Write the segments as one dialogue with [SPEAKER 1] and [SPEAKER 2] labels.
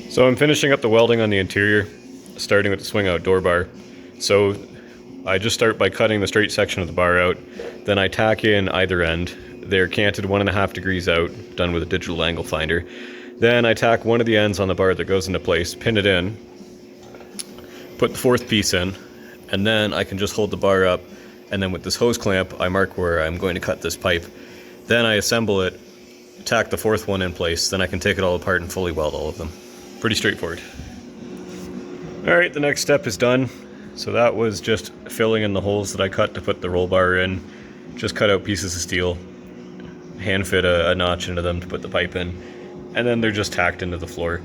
[SPEAKER 1] So I'm finishing up the welding on the interior, starting with the swing out door bar. So I just start by cutting the straight section of the bar out, then I tack in either end. They're canted 1.5 degrees out, done with a digital angle finder. Then I tack one of the ends on the bar that goes into place, pin it in, put the fourth piece in, and then I can just hold the bar up, and then with this hose clamp I mark where I'm going to cut this pipe. Then I assemble it, tack the fourth one in place, then I can take it all apart and fully weld all of them. Pretty straightforward. Alright, the next step is done. So that was just filling in the holes that I cut to put the roll bar in. Just cut out pieces of steel, hand fit a notch into them to put the pipe in, and then they're just tacked into the floor.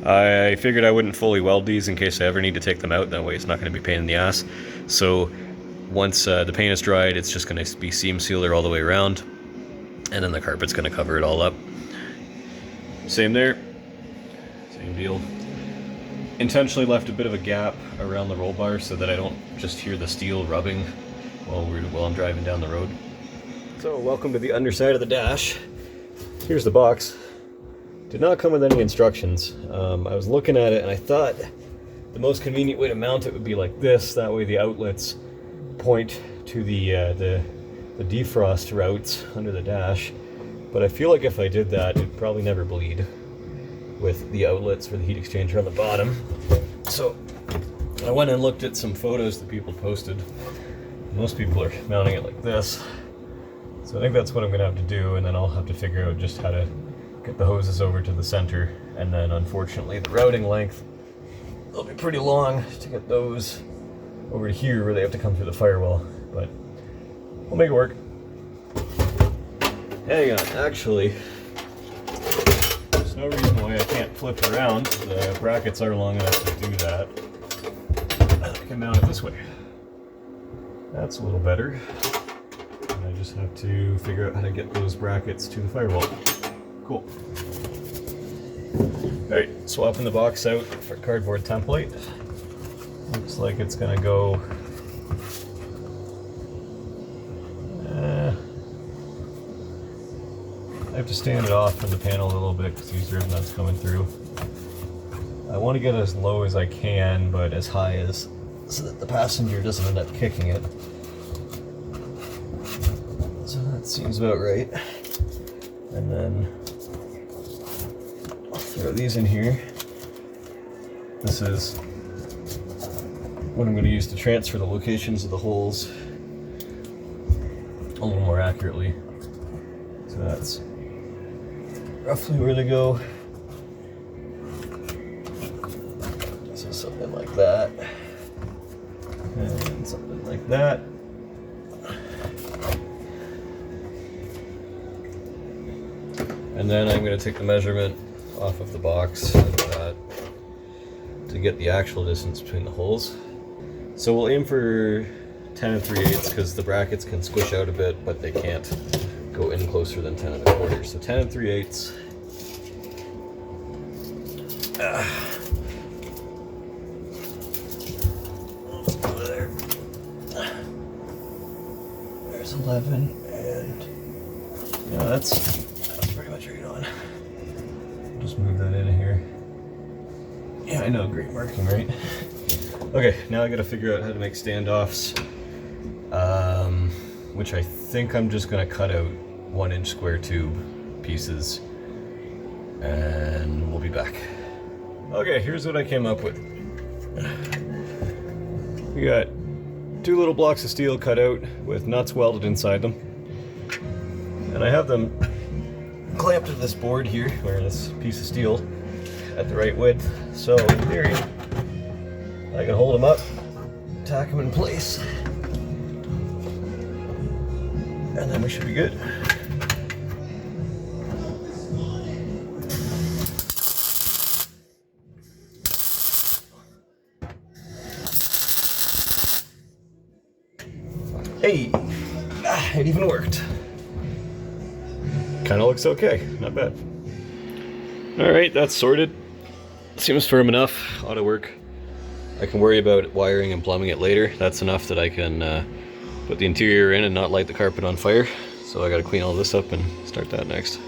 [SPEAKER 1] I figured I wouldn't fully weld these in case I ever need to take them out, that way it's not going to be a pain in the ass. So once the paint is dried, it's just going to be seam sealer all the way around, and then the carpet's going to cover it all up. Same there. Same deal. Intentionally left a bit of a gap around the roll bar so that I don't just hear the steel rubbing while I'm driving down the road. So welcome to the underside of the dash. Here's the box. Did not come with any instructions. I was looking at it and I thought the most convenient way to mount it would be like this. That way the outlets point to the defrost routes under the dash. But I feel like if I did that, it'd probably never bleed, with the outlets for the heat exchanger on the bottom. So I went and looked at some photos that people posted. Most people are mounting it like this. So I think that's what I'm gonna have to do, and then I'll have to figure out just how to get the hoses over to the center. And then unfortunately the routing length will be pretty long to get those over to here where they have to come through the firewall, but we'll make it work. Hang on, actually, there's no reason why I can't flip it around. The brackets are long enough to do that. I can mount it this way. That's a little better. And I just have to figure out how to get those brackets to the firewall. Cool. Alright, swapping the box out for cardboard template. Looks like it's gonna go I have to stand it off from the panel a little bit because these rib nuts coming through. I want to get as low as I can, but as high as so that the passenger doesn't end up kicking it. So that seems about right. And then I'll throw these in here. This is what I'm going to use to transfer the locations of the holes a little more accurately. So that's roughly where they go. So something like that, and something like that. And then I'm going to take the measurement off of the box like that to get the actual distance between the holes. So we'll aim for 10 3/8 because the brackets can squish out a bit, but they can't go in closer than 10 1/4. So 10 3/8. There. There's 11, and yeah, that's pretty much right on. Just move that in here. Yeah, I know, great marking, right? Okay, now I gotta figure out how to make standoffs, which I think I'm just gonna cut out 1-inch square tube pieces, and we'll be back. Okay, here's what I came up with. We got 2 little blocks of steel cut out with nuts welded inside them, and I have them clamped to this board here, or this piece of steel, at the right width. So in theory, I can hold them up, tack them in place, and then we should be good. Hey, it even worked. Kind of looks okay, not bad. All right, that's sorted. Seems firm enough, ought to work. I can worry about wiring and plumbing it later. That's enough that I can put the interior in and not light the carpet on fire. So I gotta clean all this up and start that next.